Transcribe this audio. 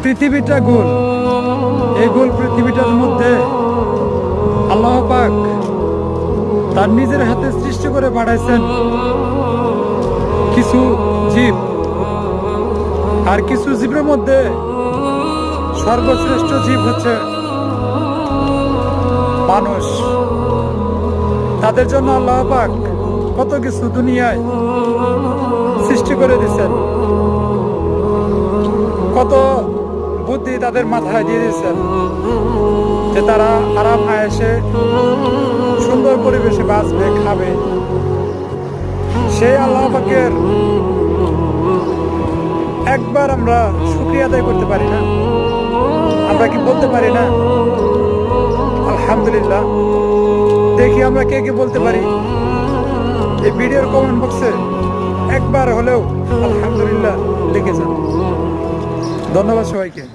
পৃথিবীটা গোল, এই গোল পৃথিবীটার মধ্যে আল্লাহ পাক তার নিজের হাতে সৃষ্টি করে পাঠাইছেন কিছু জীব, আর কিছু জীবের মধ্যে সর্বশ্রেষ্ঠ জীব হচ্ছে মানুষ। তাদের জন্য আল্লাহ পাক কত কিছু দুনিয়ায় সৃষ্টি করে দিয়েছেন, কত বুদ্ধি তাদের মাথায় দিয়ে দিয়েছেন যে তারা আরাম আয়েশে সুন্দর পরিবেশে বাঁচবে, খাবে। সেই আল্লাহ পাকের একবার আমরা শুকরিয়া আদায় করতে পারি না? আমরা কি বলতে পারি না আলহামদুলিল্লাহ? দেখি আমরা কে কে বলতে পারি। এই ভিডিওর কমেন্ট বক্সে একবার হলেও আলহামদুলিল্লাহ লিখে যান। ধন্যবাদ সবাইকে।